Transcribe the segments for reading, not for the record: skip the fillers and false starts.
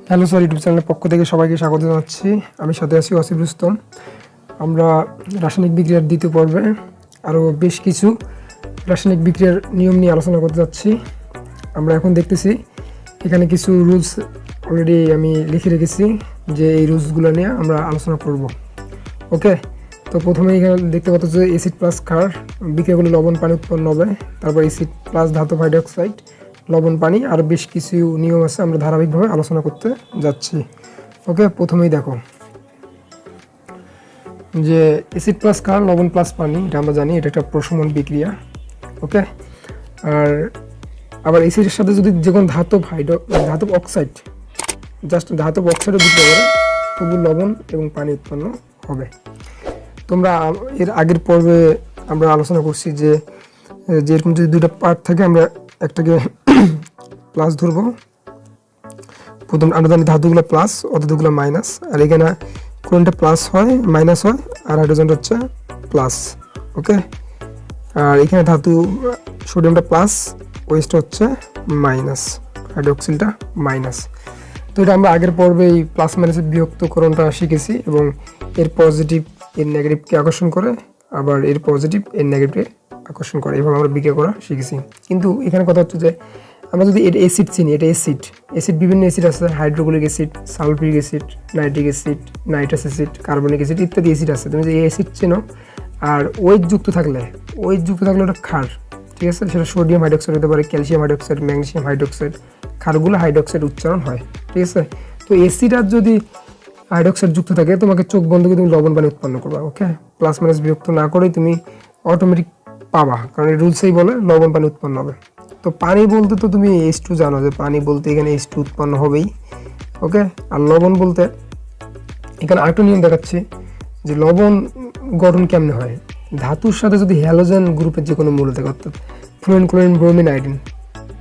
Hello sir, YouTube চ্যানেলের পক্ষ থেকে সবাইকে স্বাগত জানাচ্ছি। আমি সাথে আছি ওয়াসিফ রুস্তম। আমরা রাসায়নিক বিক্রিয়ার দ্বিতীয় পর্বে আরও বেশ কিছু রাসায়নিক বিক্রিয়ার নিয়ম নিয়ে আলোচনা করতে যাচ্ছি। আমরা এখন দেখতেছি এখানে কিছু রুলস অলরেডি আমি লিখে রেখেছি, যে এই রুলসগুলো নিয়ে আমরা আলোচনা করব। ওকে, তো প্রথমে এখানে দেখতে পাচ্ছ যে অ্যাসিড প্লাস ক্ষার বিক্রিয়াগুলো লবণ পানি উৎপন্ন হবে। তারপর অ্যাসিড প্লাস ধাতব হাইড্রোক্সাইড লবণ পানি, আর বেশ কিছু নিয়ম আছে, আমরা ধারাবাহিকভাবে আলোচনা করতে যাচ্ছি। ওকে, প্রথমেই দেখো যে অ্যাসিড প্লাস ক্ষার লবণ প্লাস পানি, এটা আমরা জানি এটা একটা প্রশমন বিক্রিয়া। ওকে, আর আবার অ্যাসিডের সাথে যদি যে কোনো ধাতব অক্সাইড জাস্ট ধাতব অক্সাইডও বিক্রিয়া করে, তবু লবণ এবং পানি উৎপন্ন হবে। তোমরা এর আগের পর্বে আমরা আলোচনা করছি যে যেরকম যদি দুইটা পার্ট থাকে, আমরা একটাকে প্লাস ধরবো। প্রথম আমরা জানি ধাতুগুলো প্লাস, অধাতুগুলো মাইনাস, আর এখানে কোনটা প্লাস হয় মাইনাস হয়, আর হাইড্রোজেনটা হচ্ছে প্লাস। ওকে, আর এখানে ধাতু সোডিয়ামটা প্লাস, ওয়েস্টটা হচ্ছে মাইনাস, হাইড্রোক্সিলটা মাইনাস। তো এটা আমরা আগের পর্বে এই প্লাস মাইনাসের বিভক্তকরণটা শিখেছি, এবং এর পজিটিভ এর নেগেটিভকে আকর্ষণ করে, আবার এর পজিটিভ এর নেগেটিভকে আকর্ষণ করে, এভাবে আমরা বিক্রিয়া করা শিখেছি। কিন্তু এখানে কথা হচ্ছে যে আমরা যদি এটা অ্যাসিড চিনি, এটা অ্যাসিড বিভিন্ন অ্যাসিড আছে, hydrochloric acid, sulphuric acid, nitric acid, nitrous acid, carbonic acid ইত্যাদি অ্যাসিড আছে। তুমি যে এই অ্যাসিড চেনো, আর ওয়েট যুক্ত থাকলে ওটা ক্ষার, ঠিক আছে? সেটা সোডিয়াম হাইড্রোক্সাইড হতে পারে, ক্যালসিয়াম হাইড্রোক্সাইড, ম্যাগনেসিয়াম হাইড্রোক্সাইড, ক্ষারগুলো হাইড্রোক্সাইড উচ্চারণ হয়, ঠিক আছে? তো অ্যাসিড আর যদি হাইড্রোক্সাইড যুক্ত থাকে, তোমাকে চোখ বন্ধ করে তুমি লবণ পানি উৎপন্ন করবা। ওকে, প্লাস মাইনাস বিভক্ত না করেই তুমি অটোমেটিক পাবা, কারণ এই রুলসেই বলে লবণ পানি উৎপন্ন হবে। তো পানি বলতে তো তুমি H2 জানো, যে পানি বলতে এখানে H2 উৎপন্ন হবেই। ওকে, আর লবণ বলতে এখানে আরেকটা নিয়ম দেখাচ্ছি, যে লবণ গঠন কেমনে হয়। ধাতুর সাথে যদি হ্যালোজেন গ্রুপের যে কোনো মূল থাকে, অর্থাৎ ফ্লোরিন, ক্লোরিন, ব্রোমিন, আয়োডিন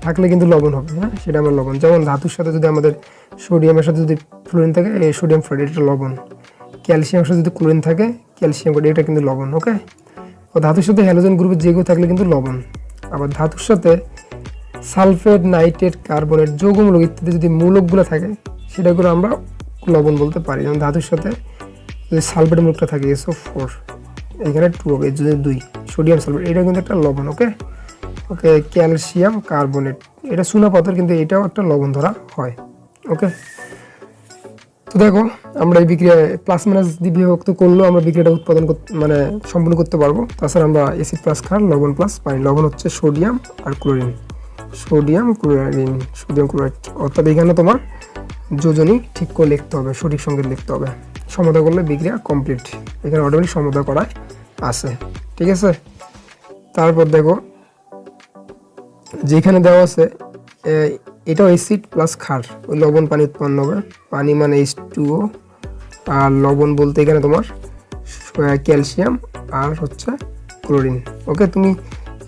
থাকলে কিন্তু লবণ হবে। হ্যাঁ, সেটা আমার লবণ। যেমন ধাতুর সাথে যদি আমাদের সোডিয়ামের সাথে যদি ফ্লোরিন থাকে, এই সোডিয়াম ফ্লোরাইড, এটা লবণ। ক্যালসিয়ামের সাথে যদি ক্লোরিন থাকে, ক্যালসিয়াম ক্লোরাইড, এটা কিন্তু লবণ। ওকে, ও ধাতুর সাথে হ্যালোজেন গ্রুপের যে কেউ থাকলে কিন্তু লবণ। আবার ধাতুর সাথে সালফেট, নাইট্রেট, কার্বনেট, যৌগমূলক ইত্যাদি যদি মূলকগুলো থাকে, সেটাগুলো আমরা লবণ বলতে পারি। যেমন ধাতুর সাথে যদি সালফেট মূলকটা থাকে SO4, এখানে 2 হবে, যদি 2 সোডিয়াম সালফেট, এটা কিন্তু একটা লবণ। ওকে, ক্যালসিয়াম কার্বনেট, এটা চুনা পাথর, কিন্তু এটাও একটা লবণ ধরা হয়। ওকে, তো দেখো আমরা এই বিক্রিয়া প্লাস মাইনাস দিয়ে বিভক্ত করলেও আমরা বিক্রিয়াটা উৎপাদন সম্পূর্ণ করতে পারবো। তাছাড়া আমরা অ্যাসিড প্লাস ক্ষার লবণ প্লাস পানি, লবণ হচ্ছে সোডিয়াম আর ক্লোরিন, সোডিয়াম ক্লোরাইড, অর্থাৎ এখানে তোমার যোজনী ঠিক করে লিখতে হবে, সঠিক সংকেত লিখতে হবে। সমতা করলে বিক্রিয়া কমপ্লিট, এখানে অটোমেটিক সমতা করা আছে, ঠিক আছে? তারপর দেখো যেখানে দেওয়া আছে এটাও অ্যাসিড প্লাস ক্ষার, ওই লবণ পানি উৎপন্ন হবে। পানি মানে H2O, আর লবণ বলতে এখানে তোমার ক্যালসিয়াম আর হচ্ছে ক্লোরিন। ওকে, তুমি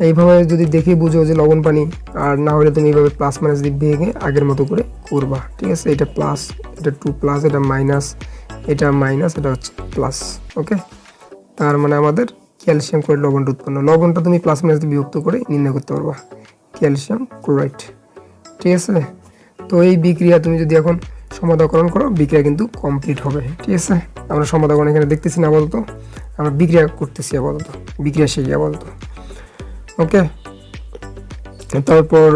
এইভাবে যদি দেখে বুঝো যে লবণ পানি, আর না হলে তুমি এইভাবে প্লাস মাইনাস দিক ভেঙে আগের মতো করে করবা, ঠিক আছে? এটা প্লাস, এটা 2 প্লাস, এটা মাইনাস, এটা মাইনাস, এটা হচ্ছে প্লাস। ওকে, তার মানে আমাদের ক্যালসিয়াম ক্লোরাইড লবণটা উৎপন্ন, লবণটা তুমি প্লাস মাইনাস দিয়ে বিভক্ত করে নির্ণয় করতে পারবা, ক্যালসিয়াম ক্লোরাইড, ঠিক আছে? তো এই বিক্রিয়া তুমি যদি এখন সমাধাকরণ করো, বিক্রিয়া কিন্তু কমপ্লিট হবে, ঠিক আছে? আমরা সমাধাকরণ এখানে দেখতেছি না আপাতত, আমরা বিক্রিয়া করতেছি আপাতত, বিক্রিয়া শেষ আপাতত। ওকে, তারপর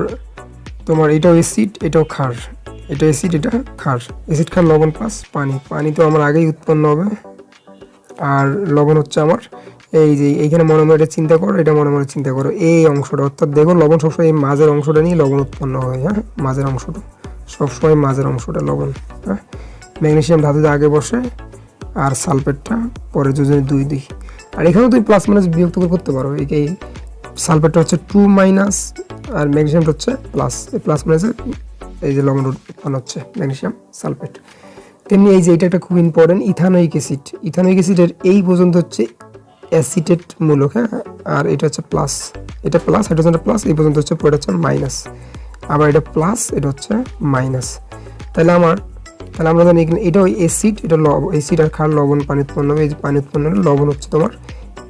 তোমার এটাও অ্যাসিড, এটাও ক্ষার, এটা অ্যাসিড, এটা ক্ষার, অ্যাসিড ক্ষার লবণ প্লাস পানি, পানি তো আমার আগেই উৎপন্ন হবে, আর লবণ হচ্ছে আমার এই যে এইখানে মনে মনে এটা চিন্তা করো, এটা মনে মনে চিন্তা করো, এই অংশটা, অর্থাৎ দেখো লবণ সবসময় এই মাঝের অংশটা নিয়ে লবণ উৎপন্ন হয়। হ্যাঁ, মাঝের অংশটা সবসময়, মাঝের অংশটা লবণ। হ্যাঁ, ম্যাগনেসিয়াম ধাতুতে আগে বসে, আর সালফেটটা পরে, যোজনী 2 আর এখানেও তুমি প্লাস মাইনাস বিভক্ত করতে পারো। এই সালফেটটা হচ্ছে 2 মাইনাস, আর ম্যাগনেসিয়ামটা হচ্ছে প্লাস, এই প্লাস মাইনাসে এই যে লবণ উৎপন্ন হচ্ছে ম্যাগনেসিয়াম সালফেট। তেমনি এই যে এটা একটা খুব ইম্পর্টেন্ট, ইথানোয়িক অ্যাসিডের এই পর্যন্ত হচ্ছে অ্যাসিটেট মূলক। হ্যাঁ, আর এটা হচ্ছে প্লাস, এটা প্লাস, হাইড্রোজেনটা প্লাস, এই পর্যন্ত হচ্ছে, পুরোটা হচ্ছে মাইনাস, আবার এটা প্লাস, এটা হচ্ছে মাইনাস। তাহলে আমরা জানি এটাও অ্যাসিড, এটা অ্যাসিড আর ক্ষার লবণ পানি উৎপন্ন হবে। এই যে পানি উৎপন্ন হলে লবণ হচ্ছে তোমার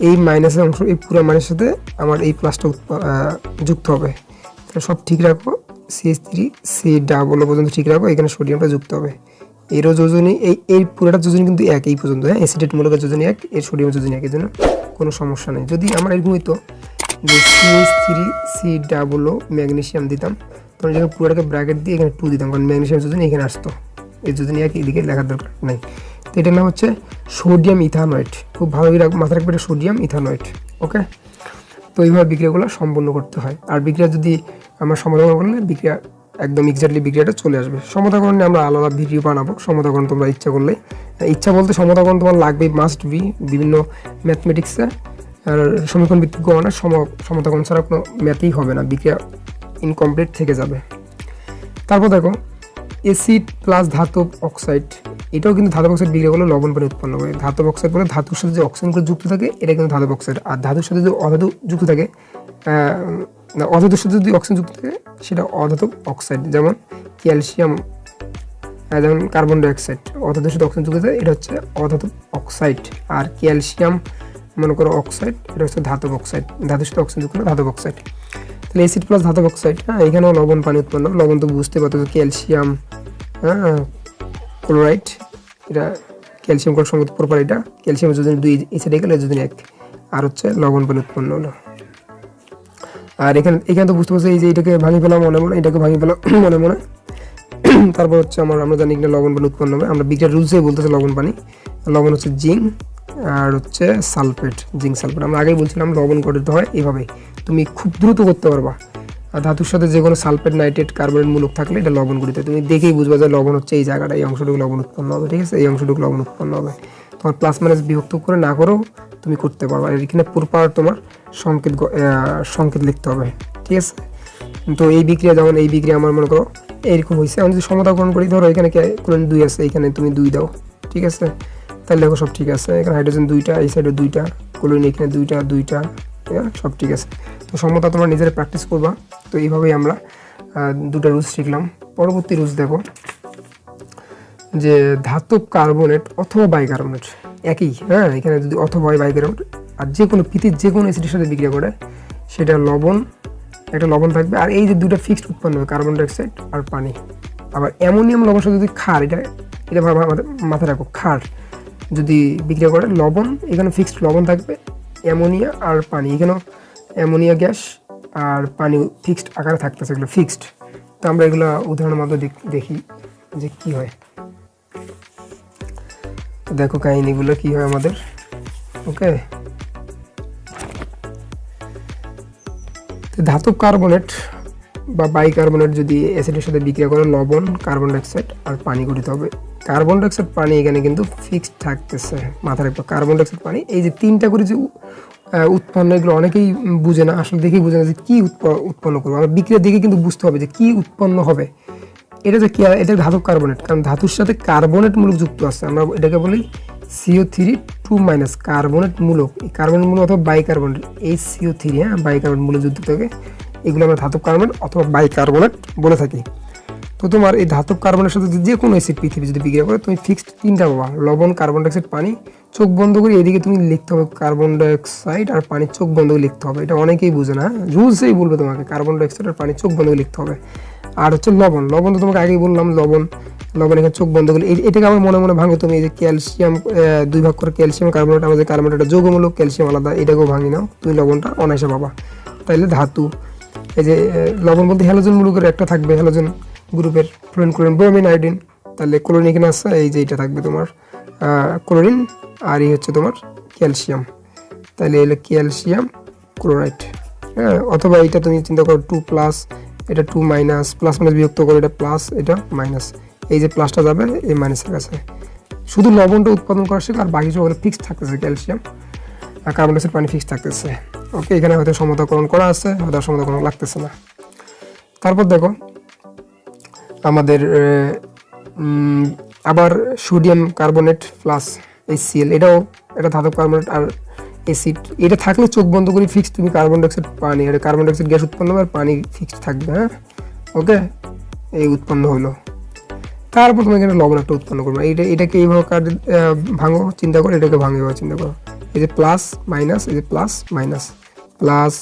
এই মাইনাসের অংশ, এই পুরো মাইনাসের সাথে আমার এই প্লাসটা যুক্ত হবে। তাহলে সব ঠিক রাখো, CH3 C পর্যন্ত ঠিক রাখো, এখানে সোডিয়ামটা যুক্ত হবে। এরও যোজনী এই পুরোটা যোজনী কিন্তু এক এই পর্যন্ত, হ্যাঁ অ্যাসিটেট মূলকের যোজনী এক, এর সোডিয়ামের যোজনী এক, এর জন্য কোনো সমস্যা নেই। যদি আমরা এরকম হইতো যে CH3 C ম্যাগনেসিয়াম দিতাম, তখন এখানে পুরোটাকে ব্র্যাকেট দিয়ে এখানে 2 দিতাম, কারণ ম্যাগনেসিয়াম যোজনী এখানে আসতো, এই যোজনী এক এদিকে লেখার দরকার নাই। তো এটার নাম হচ্ছে সোডিয়াম ইথানয়েড। খুব ভালোই মাথায় রাখবে, এটা সোডিয়াম ইথানয়েড। ওকে, তো এইভাবে বিক্রিয়াগুলো সম্পন্ন করতে হয়। আর বিক্রিয়া যদি আমরা সমাধান করলে বিক্রিয়া একদম এক্স্যাক্টলি বিক্রিয়াটা চলে আসবে। সমতাকরণ নিয়ে আমরা আলাদা ভিডিও বানাবো। সমতাকরণ তোমরা ইচ্ছা করলে, ইচ্ছা বলতে সমতাকরণ তোমার লাগবেই, মাস্ট বি। বিভিন্ন ম্যাথমেটিক্সে আর সমীকরণ ভিত্তিক গণনার সমতাকরণ ছাড়া কোনো ম্যাথই হবে না, বিক্রিয়া ইনকমপ্লিট থেকে যাবে। তারপর দেখো অ্যাসিড প্লাস ধাতব অক্সাইড, এটাও কিন্তু ধাতব অক্সাইড বিক্রিয়া করলে লবণ পানি উৎপন্ন করে। ধাতব অক্সাইড বলে ধাতুর সাথে যে অক্সিজেনগুলো যুক্ত থাকে, এটা কিন্তু ধাতব অক্সাইড। আর ধাতুর সাথে যদি অধাতু যুক্ত থাকে, অধাতুর সাথে যদি অক্সিজেন যুক্ত থাকে, সেটা অধাতব অক্সাইড। যেমন ক্যালসিয়াম, যেমন কার্বন ডাইঅক্সাইড, অধাতুর সাথে অক্সিজেন যুক্ত থাকে, এটা হচ্ছে অধাতব অক্সাইড। আর ক্যালসিয়াম মনে করো অক্সাইড, এটা হচ্ছে ধাতব অক্সাইড। ধাতুর সাথে অক্সিজেন যুক্ত ধাতব অক্সাইড। তাহলে অ্যাসিড প্লাস ধাতব অক্সাইড, হ্যাঁ এখানেও লবণ পানি উৎপন্ন। লবণ তো বুঝতে পারতো, ক্যালসিয়াম ক্লোরাইড, এটা ক্যালসিয়াম ক্লোরাইড সঙ্গে প্রপার, এটা ক্যালসিয়ামের যোজনী 2, এসিড গেলে যোজনী 1, আর হচ্ছে লবণ পানি উৎপন্ন হলো। আর এখানে তো বুঝতে পারছি, এই যে এটাকে ভাঙি ফেলা মনে মনে, এটাকে ভাঙি ফেলা মনে মনে। তারপর হচ্ছে আমরা জানি এখানে লবণ পানি উৎপন্ন হবে। আমরা বিক্রিয়ার রুলসে বলতেছে লবণ পানি। লবণ হচ্ছে জিঙ্ক আর হচ্ছে সালফেট, জিঙ্ক সালফেট। আমরা আগেই বলছিলাম লবণ গঠিত হয় এভাবে, তুমি খুব দ্রুত করতে পারবা। আর ধাতুর সাথে যে কোনো সালফেট, নাইট্রেট, কার্বনেট মূলক থাকলে এটা লবণ গঠিত। তুমি দেখেই বুঝবা যে লবণ হচ্ছে এই জায়গাটা, এই অংশটুকু লবণ উৎপন্ন হবে, ঠিক আছে, এই অংশটুকু লবণ উৎপন্ন হবে। তোমার প্লাস মাইনাস বিভক্ত করে না করেও তুমি করতে পারবা। আর এখানে প্রপার তোমার সংকেত লিখতে হবে, ঠিক আছে। তো এই বিক্রিয়া, যেমন এই বিক্রিয়া আমার মনে করো এইরকম হয়েছে, আমি যদি সমতাকরণ করি, ধরো এখানে ক্লোরিন 2 আছে, এখানে তুমি 2 দাও, ঠিক আছে, তাহলে দেখো সব ঠিক আছে। এখানে হাইড্রোজেন 2টা, এই সাইডে 2টা, ক্লোরিন এখানে 2টা, সব ঠিক আছে। তো সমতা তোমরা নিজেরা প্র্যাকটিস করবা। তো এইভাবেই আমরা 2টা রুলস শিখলাম। পরবর্তী রুলস দেখো যে ধাতব কার্বনেট অথবা বাইকার্বনেট একই, হ্যাঁ এখানে যদি অথবা বাইকার্বনেট, আর যে কোনো পৃথিবীর যে কোনো অ্যাসিডের সাথে বিক্রিয়া করে, সেটা লবণ, একটা লবণ থাকবে। আর এই যে 2টা ফিক্সড উৎপন্ন হবে, কার্বন ডাইঅক্সাইড আর পানি। আবার অ্যামোনিয়াম লবণের সাথে যদি ক্ষার, এটা মাথায় রাখো, ক্ষার যদি বিক্রিয়া করে, লবণ এখানে ফিক্সড লবণ থাকবে, অ্যামোনিয়া আর পানি, এখানেও অ্যামোনিয়া গ্যাস আর পানি ফিক্সড আকারে থাকতেছে, এগুলো ফিক্সড। তো আমরা এগুলো উদাহরণের মধ্যে দেখি যে কি হয়। তো দেখো কাহিনীগুলো কি হয় আমাদের। ওকে, ধাতব কার্বনেট বা বাইকার্বনেট যদি অ্যাসিডের সাথে বিক্রিয়া করে, লবণ, কার্বন ডাইঅক্সাইড আর পানি গঠিত হবে। কার্বন ডাইঅক্সাইড পানি এখানে কিন্তু ফিক্সড থাকতেছে, মাথায় রাখবো। কার্বন ডাইঅক্সাইড পানি, এই যে 3টা করে যে উৎপন্ন, এগুলো অনেকেই বুঝে না, আসলে দেখেই বুঝে না যে কী উৎপন্ন করবো। আমরা বিক্রিয়া দেখে কিন্তু বুঝতে হবে যে কী উৎপন্ন হবে। এটা যে এটা ধাতব কার্বনেট, কারণ ধাতুর সাথে কার্বনেট মূলক যুক্ত আছে, আমরা এটাকে বলি CO3 2- কার্বনেট মূলক। এই কার্বনেট মূলক অথবা বাইকার্বনেট, এই CO3, হ্যাঁ বাইকার্বনেট মূলক যুক্ত থাকে, এগুলো আমরা ধাতব কার্বনেট অথবা বাইকার্বনেট বলে থাকি। তো তোমার এই ধাতব কার্বনের সাথে যে কোনো অ্যাসিড পৃথিবী যদি বিক্রিয়া করে, তুমি ফিক্সড 3টা পাবা, লবণ, কার্বন ডাইঅক্সাইড, পানি। চোখ বন্ধ করে এদিকে তুমি লিখতে হবে কার্বন ডাইঅক্সাইড আর পানি, চোখ বন্ধ করে লিখতে হবে। এটা অনেকেই বুঝে না, রুলসেই বলবে তোমাকে কার্বন ডাইঅক্সাইড আর পানি চোখ বন্ধ করে লিখতে হবে। আর হচ্ছে লবণ, লবণ তো তোমাকে আগেই বললাম, লবণ এখানে চোখ বন্ধ করে, এটাকে আমার মনে মনে ভাঙো তুমি। এই যে ক্যালসিয়াম 2 ভাগ করে ক্যালসিয়াম কার্বনেট, আমাদের কার্বনেট যৌগমূলক, ক্যালসিয়াম আলাদা, এটাকেও ভাঙি নাও, তুমি লবণটা অনায়াসে পাবা। তাইলে ধাতু, এই যে লবণ বলতে হ্যালোজেন মূলকের একটা থাকবে, হ্যালোজেন গ্রুপের, ফ্লোরিন, ক্লোরিন, ব্রোমিন, আয়োডিন। তাহলে ক্লোরিন এখানে আছে, এই যে এটা থাকবে তোমার ক্লোরিন, আর এই হচ্ছে তোমার ক্যালসিয়াম। তাহলে এলো ক্যালসিয়াম ক্লোরাইড, হ্যাঁ। অথবা এটা তুমি চিন্তা করো 2+, এটা 2-, প্লাস মাইনাস বিভক্ত করো, এটা প্লাস, এটা মাইনাস, এই যে প্লাসটা যাবে এই মাইনাসের কাছে। শুধু লবণটা উৎপাদন করা শেখা, আর বাকি সব ফিক্সড থাকতেছে, ক্যালসিয়াম আর কার্বন ডাইঅক্সাইড, পানি ফিক্সড থাকতেছে। ওকে, এখানে হয়তো সমতাকরণ করা আছে, হয়তো সমতাকরণ লাগতেছে না। তারপর দেখো আমাদের আবার সোডিয়াম কার্বনেট প্লাস HCl, এটাও এটা ধাতব কার্বনেট আর অ্যাসিড। এটা থাকলে চোখ বন্ধ করে ফিক্সড তুমি কার্বন ডাইঅক্সাইড, পানি, আর কার্বন ডাইঅক্সাইড গ্যাস উৎপন্ন হবে আর পানি ফিক্সড থাকবে, হ্যাঁ। ওকে, এই উৎপন্ন হলো। তারপর তুমি এখানে লবণ একটা উৎপন্ন করবে। এটাকে এইভাবে ভাঙো, চিন্তা করো, এটাকে ভাঙো, চিন্তা করো। এই যে প্লাস মাইনাস, এই যে প্লাস মাইনাস, প্লাস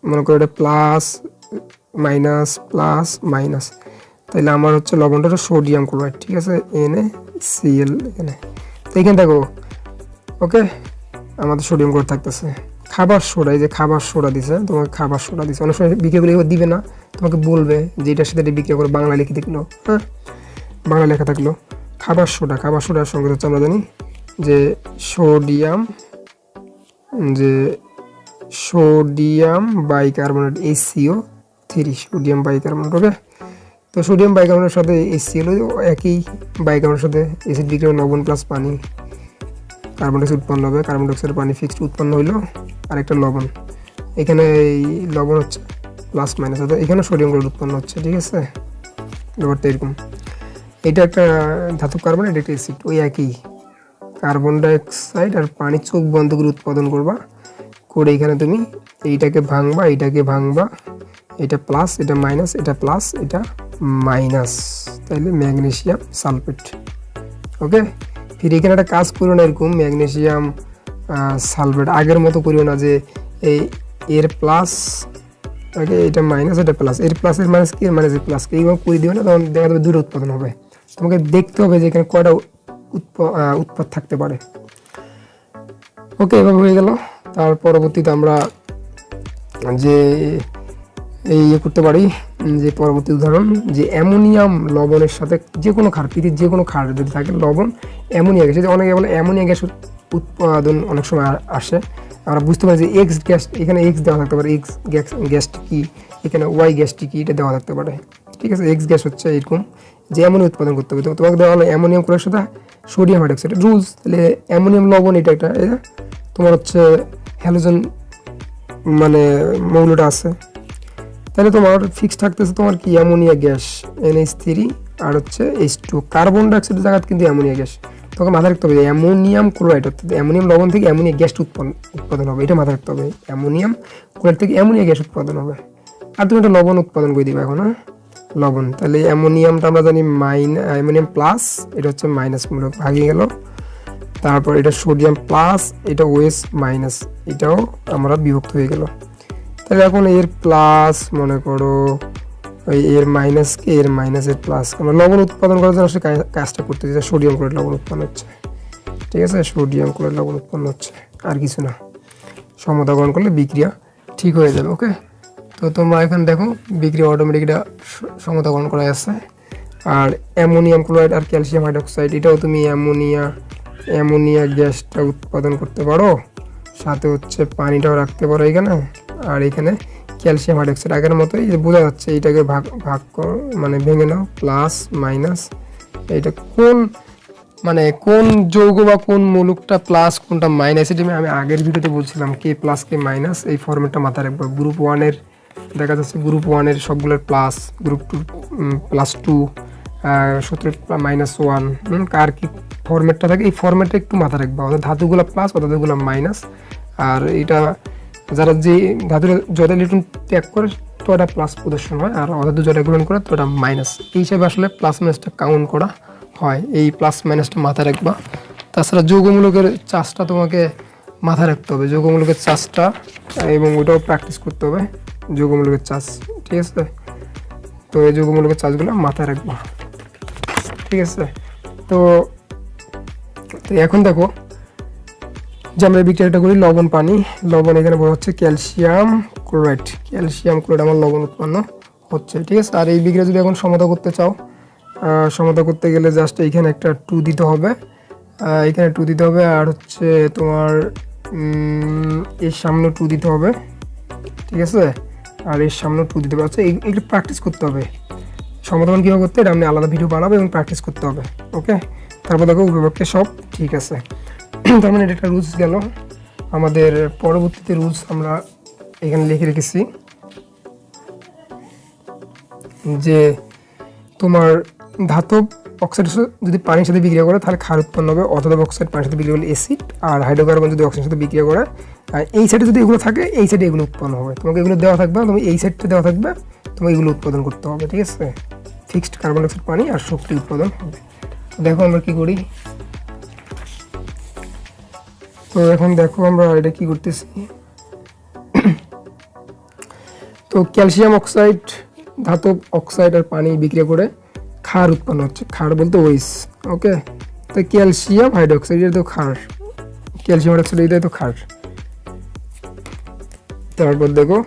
মনে করো এটা প্লাস মাইনাস প্লাস মাইনাস, তাহলে আমার হচ্ছে লবণটা হচ্ছে সোডিয়াম ক্লোরাইড, ঠিক আছে, NaCl এখানে। তো এখানে দেখো, ওকে, আমাদের সোডিয়াম ক্লোরাইড থাকতেছে। খাবার সোডা, এই যে খাবার সোডা দিছে, তোমাকে খাবার সোডা দিছে। অনেক সময় বিক্রিয়াগুলো দিবে না, তোমাকে বলবে যে এটার সাথে এটা বিক্রিয়া করে, বাংলা লিখে দেখলো, হ্যাঁ, বাংলা লেখা থাকলো খাবার সোডা। খাবার সোডার সঙ্গে হচ্ছে আমরা জানি যে sodium bicarbonate HCO3, sodium bicarbonate. Okay, তো সোডিয়াম বাইকার্বনেটের সাথে HCl একই বাইকার্বনেটের সাথে অ্যাসিড বিক্রিয়া, লবণ প্লাস পানি, কার্বন ডাইঅক্সাইড উৎপন্ন হবে, কার্বন ডাইঅক্সাইড পানি ফিক্সড উৎপন্ন হইলো, আর একটা লবণ। এখানে এই লবণ হচ্ছে প্লাস মাইনাস, অর্থাৎ এখানে সোডিয়াম ক্লোরাইড উৎপন্ন হচ্ছে, ঠিক আছে, ব্যাপারটা এরকম। এটা একটা ধাতব কার্বন, এটা একটা অ্যাসিড, ওই একই কার্বন ডাইঅক্সাইড আর পানি চোখ বন্ধ করে উৎপাদন করবা, করে এখানে তুমি এইটাকে ভাঙবা, এটা প্লাস, এটা মাইনাস, এটা প্লাস, এটা মাইনাস, তাইলে ম্যাগনেসিয়াম সালফেট। ওকে, ফির এখানে একটা কাজ করো না এরকম, ম্যাগনেসিয়াম সালফেট আগের মতো করিও না যে এর প্লাস, ওকে, এটা মাইনাস, এটা প্লাস, এর প্লাস এর মাইনাস কি, এর মাইনাস এর প্লাস কি, এইভাবে করে দিও না, তখন দেখা যাবে দুটো উৎপাদন হবে। তোমাকে দেখতে হবে যে এখানে কয়টা উৎপাদ থাকতে পারে। ওকে, এভাবে হয়ে গেল। তার পরবর্তীতে আমরা যে এই করতে পারি, যে পরবর্তী উদাহরণ, যে অ্যামোনিয়াম লবণের সাথে যে কোনো ক্ষার, পৃথিবীর যে কোনো ক্ষার যদি থাকে, লবণ অ্যামোনিয়া গ্যাস, অনেকে বলে অ্যামোনিয়া গ্যাস উৎপাদন অনেক সময় আসে, আমরা বুঝতে পারি যে এক্স গ্যাস, এখানে এক্স দেওয়া থাকতে পারে, এক্স গ্যাসটি কি, এখানে ওয়াই গ্যাসটি কি, এটা দেওয়া থাকতে পারে, ঠিক আছে। এক্স গ্যাস হচ্ছে এরকম যে অ্যামোনিয়া উৎপাদন করতে হবে, তো তোমাকে দেওয়া হলো অ্যামোনিয়াম ক্লোরাইডের সাথে সোডিয়াম হাইড্রোক্সাইড, রুলস, তাহলে অ্যামোনিয়াম লবণ এটা একটা, তোমার হচ্ছে হ্যালোজেন মানে মৌলটা আছে, তাহলে তোমার ফিক্স থাকতেছে তোমার কি, অ্যামোনিয়া গ্যাস NH3 আর হচ্ছে H2, কার্বন ডাইঅক্সাইডের জায়গা কিন্তু অ্যামোনিয়া গ্যাস। তোমাকে মাথায় রাখতে হবে যে অ্যামোনিয়াম ক্লোরাইড, অর্থাৎ অ্যামোনিয়াম লবণ থেকে অ্যামোনিয়া গ্যাস উৎপাদন হবে, এটা মাথায় রাখতে হবে, অ্যামোনিয়াম ক্লোরাইড থেকে অ্যামোনিয়া গ্যাস উৎপাদন হবে। আর তুমি একটা লবণ উৎপাদন করে দিবে এখন, হ্যাঁ, লবণ, তাহলে অ্যামোনিয়ামটা আমরা জানি অ্যামোনিয়াম প্লাস, এটা হচ্ছে মাইনাস মূলক ভাগিয়ে গেল, তারপর এটা সোডিয়াম প্লাস, এটা OS মাইনাস, এটাও আমরা বিভক্ত হয়ে গেল। তাহলে এখন এর প্লাস মনে করো, এর মাইনাসকে এর মাইনাসের প্লাস, আমরা লবণ উৎপাদন করার জন্য আসলে কাজটা করতে চাই, সোডিয়াম ক্লোরাইড লবণ উৎপন্ন হচ্ছে, ঠিক আছে, সোডিয়াম ক্লোরাইড লবণ উৎপন্ন হচ্ছে, আর কিছু না। সমতাকরণ করলে বিক্রিয়া ঠিক হয়ে যাবে। ওকে, তো তোমরা এখানে দেখো বিক্রিয়া অটোমেটিক এটা সমতাকরণ করা আছে। আর অ্যামোনিয়াম ক্লোরাইড আর ক্যালসিয়াম হাইড্রোক্সাইড, এটাও তুমি অ্যামোনিয়া গ্যাসটা উৎপাদন করতে পারো, সাথে হচ্ছে পানিটাও রাখতে পারো এখানে, আর এখানে ক্যালসিয়াম হাইড্রোক্সাইড আগের মতোই বোঝা যাচ্ছে, এইটাকে ভাগ মানে ভেঙে নাও, প্লাস মাইনাস, এইটা কোন যৌগ বা কোন মূলকটা প্লাস কোনটা মাইনাস, এটা আমি আগের ভিডিওতে বলছিলাম, কে প্লাস কে মাইনাস, এই ফরম্যাটটা মাথায় রাখবো। গ্রুপ 1-এর দেখা যাচ্ছে, গ্রুপ 1-এর সবগুলোর প্লাস, গ্রুপ 2 +2, 17 -1, কার কি ফরম্যাটটা থাকে, এই ফরম্যাটটা একটু মাথায় রাখবো, অর্থাৎ ধাতুগুলো প্লাস, ধাতুগুলো মাইনাস। আর এটা যারা যে ধাতুর যত ইলেকট্রন ত্যাগ করে তো এটা প্লাস প্রদর্শন হয়, আর অধাতু যত গ্রহণ করে তো এটা মাইনাস, এই হিসাবে আসলে প্লাস মাইনাসটা কাউন্ট করা হয়, এই প্লাস মাইনাসটা মাথায় রাখবা। তাছাড়া যৌগমূলকের চার্জটা তোমাকে মাথায় রাখতে হবে, যৌগমূলকের চার্জটা, এবং ওটাও প্র্যাকটিস করতে হবে, যৌগমূলকের চার্জ, ঠিক আছে। তো এই যৌগমূলকের চার্জগুলো মাথায় রাখবা, ঠিক আছে। তো এখন দেখো যে আমরা বিক্রিয়াটা করি লবণ পানি, লবণ এখানে বলা হচ্ছে ক্যালসিয়াম ক্লোরাইড, আমার লবণ উৎপন্ন হচ্ছে, ঠিক আছে। আর এই বিক্রিয়া যদি এখন সমতা করতে চাও, সমতা করতে গেলে জাস্ট এইখানে একটা 2 দিতে হবে, এখানে 2 দিতে হবে, আর হচ্ছে তোমার এর সামনে 2 দিতে হবে, ঠিক আছে, আর এর সামনে 2 দিতে হবে, আচ্ছা এইগুলো প্র্যাকটিস করতে হবে, সমাধান কীভাবে করতে, এটা আমি আলাদা ভিডিও বানাবো এবং প্র্যাকটিস করতে হবে। ওকে, তারপর দেখো উভয়পক্ষে সব ঠিক আছে। তার মানে এটা একটা রুলস গেল। আমাদের পরবর্তীতে রুলস আমরা এখানে লিখে রেখেছি যে তোমার ধাতব অক্সাইড যদি পানির সাথে বিক্রিয়া করে তাহলে ক্ষার উৎপন্ন হবে, অধাতব অক্সাইড পানির সাথে বিক্রিয়া করলে অ্যাসিড, আর হাইড্রোকার্বন যদি অক্সিজেনের সাথে বিক্রিয়া করে, এই সাইডে যদি এগুলো থাকে এই সাইডে এগুলো উৎপন্ন হবে, তোমাকে এগুলো দেওয়া থাকবে, তুমি এই সাইডটা দেওয়া থাকবে, তোমাকে এগুলো উৎপাদন করতে হবে, ঠিক আছে। ফিক্সড কার্বন ডাইঅক্সাইড পানি আর শক্তি উৎপাদন হবে। দেখো আমরা কি করি, তো এখন দেখো আমরা এটা কি করতেছি, তো ক্যালসিয়াম অক্সাইড, ধাতব অক্সাইড আর পানি বিক্রিয়া করে ক্ষার উৎপন্ন হচ্ছে। ক্ষার বলতে ওইস, ওকে। তো ক্যালসিয়াম হাইড্রোক্সাইড এটা তো ক্ষার, ক্যালসিয়াম হাইড্রোক্সাইড এটাই তো ক্ষার। তারপর দেখো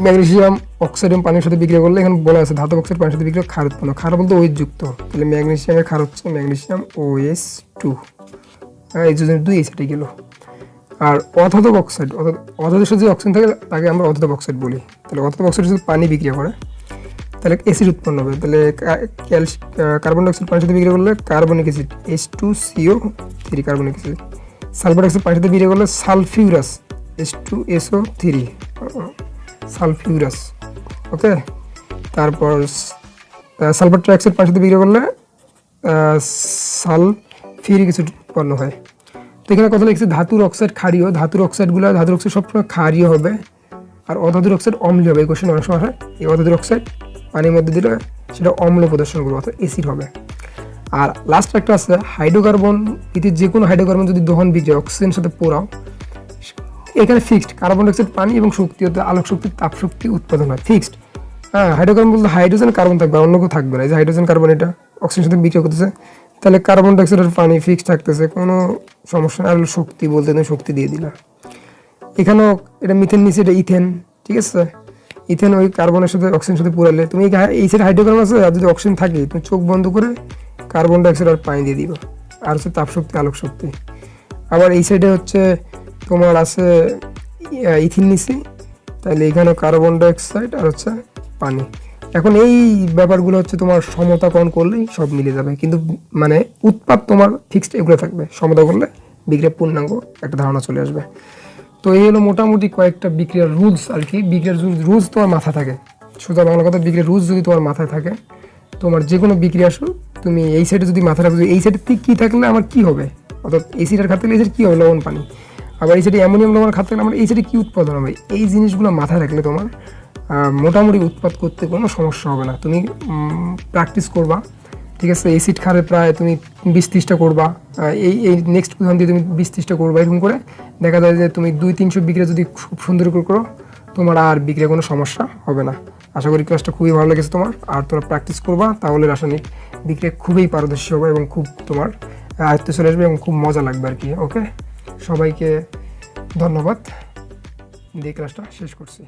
ম্যাগনেসিয়াম অক্সাইড এবং পানির সাথে বিক্রিয়া করলে এখানে বলা আছে ধাতব অক্সাইড পানির সাথে বিক্রিয়া ক্ষার উৎপন্ন। ক্ষার বলতে ওইস যুক্ত, তাহলে ম্যাগনেসিয়ামের ক্ষার হচ্ছে ম্যাগনেসিয়াম OS2, এই জন্য 2 এই সাথে গেল। আর অধাতব অক্সাইড, অধাতুর সাথে যে অক্সিজেন থাকে তাকে আমরা অধাতব অক্সাইড বলি। তাহলে অধাতব অক্সাইড যদি পানি বিক্রিয়া করে তাহলে অ্যাসিড উৎপন্ন হবে। তাহলে কার্বন ডাইঅক্সাইড পানির সাথে বিক্রিয়া করলে carbonic acid H2CO3 carbonic acid. Sulphur dioxide পানির সাথে বিক্রিয়া করলে সালফিউরাস H2SO3 সালফিউরাস, ওকে। তারপর সালফার ট্রাইঅক্সাইড পানির সাথে বিক্রিয়া করলে সালফিউরিক অ্যাসিড উৎপন্ন হয়। তো এখানে কথা লিখছে ধাতুর অক্সাইড ক্ষারীয়, ধাতুর অক্সাইড সবসময় ক্ষারীয় হবে আর অধাতুর অক্সাইড অম্লীয় হবে। এই কোশ্চেন অনেক সময় হয়, এই অধাতুর অক্সাইড পানির মধ্যে দিলে সেটা অম্ল প্রদর্শন করবে অর্থাৎ অ্যাসিড হবে। আর লাস্ট একটা আছে হাইড্রোকার্বন, এতে যে কোনো হাইড্রোকার্বন যদি দহন বিক্রিয়া অক্সিজেনের সাথে পোড়াও, এখানে ফিক্সড কার্বন ডাইঅক্সাইড পানি এবং শক্তি অর্থাৎ আলোক শক্তি তাপ শক্তি উৎপাদন হয় ফিক্সড। হ্যাঁ, হাইড্রোকার্বন বলতে হাইড্রোজেন কার্বন থাকবে, অন্য কেউ থাকবে না। এই যে হাইড্রোজেন কার্বন এটা অক্সিজেনের সাথে বিক্রিয়া করতেছে, তাহলে কার্বন ডাইঅক্সাইড আর পানি ফিক্সড থাকতেছে, কোনো সমস্যা না। আর শক্তি বলতে তুমি শক্তি দিয়ে দিলা। এখানেও এটা মিথেন নিচে এটা ইথেন, ঠিক আছে। ইথেন ওই কার্বনের সাথে অক্সিজেনের সাথে পুরালে তুমি এই সাইড হাইড্রোকার্বন আছে আর যদি অক্সিজেন থাকে তুমি চোখ বন্ধ করে কার্বন ডাইঅক্সাইড আর পানি দিয়ে দিবা, আর হচ্ছে তাপ শক্তি আলোক শক্তি। আবার এই সাইডে হচ্ছে তোমার আছে ইথিন নিচে, তাহলে এখানে কার্বন ডাইঅক্সাইড আর হচ্ছে পানি। এখন এই ব্যাপারগুলো হচ্ছে তোমার সমতাকরণ করলেই সব মিলে যাবে, কিন্তু মানে উৎপাদ তোমার ফিক্সড এগুলো থাকবে। সমতা করলে বিক্রিয়ার পূর্ণাঙ্গ একটা ধারণা চলে আসবে। তো এই হলো মোটামুটি কয়েকটা বিক্রিয়ার রুলস আর কি। বিক্রিয়ার রুলস তোমার মাথায় থাকে, সোজা বাংলা কথা, বিক্রিয়ার রুলস যদি তোমার মাথায় থাকে, তোমার যে কোনো বিক্রিয়া আসো তুমি এই সাইডে যদি মাথায় রাখো এই সাইডে ঠিক কী থাকলে আমার কী হবে, অর্থাৎ এসিডের খাত থাকলে এই সাইড কী হবে লবণ পানি, আবার এই সাইডে অ্যামোনিয়াম লবণের খাত থাকলে আমার এই সাইডে কী উৎপাদন হবে, এই জিনিসগুলো মাথায় রাখলে তোমার মোটামুটি উৎপাদ করতে কোনো সমস্যা হবে না। তুমি প্র্যাকটিস করবা, ঠিক আছে। এসিড খারে প্রায় তুমি 20-30টা করবা, এই নেক্সট উদাহরণ দিয়ে তুমি 20-30টা করবা। এরকম করে দেখা যায় যে তুমি 200-300 বিক্রিয়া যদি খুব সুন্দর করে করো, তোমার আর বিক্রিয়া কোনো সমস্যা হবে না। আশা করি ক্লাসটা খুবই ভালো লেগেছে তোমার। আর তোমরা প্র্যাকটিস করবা, তাহলে রাসায়নিক বিক্রিয়া খুবই পারদর্শী হবে এবং খুব তোমার আয়ত্তে চলে আসবে এবং খুব মজা লাগবে আর কি। ওকে, সবাইকে ধন্যবাদ দিয়ে ক্লাসটা শেষ করছি।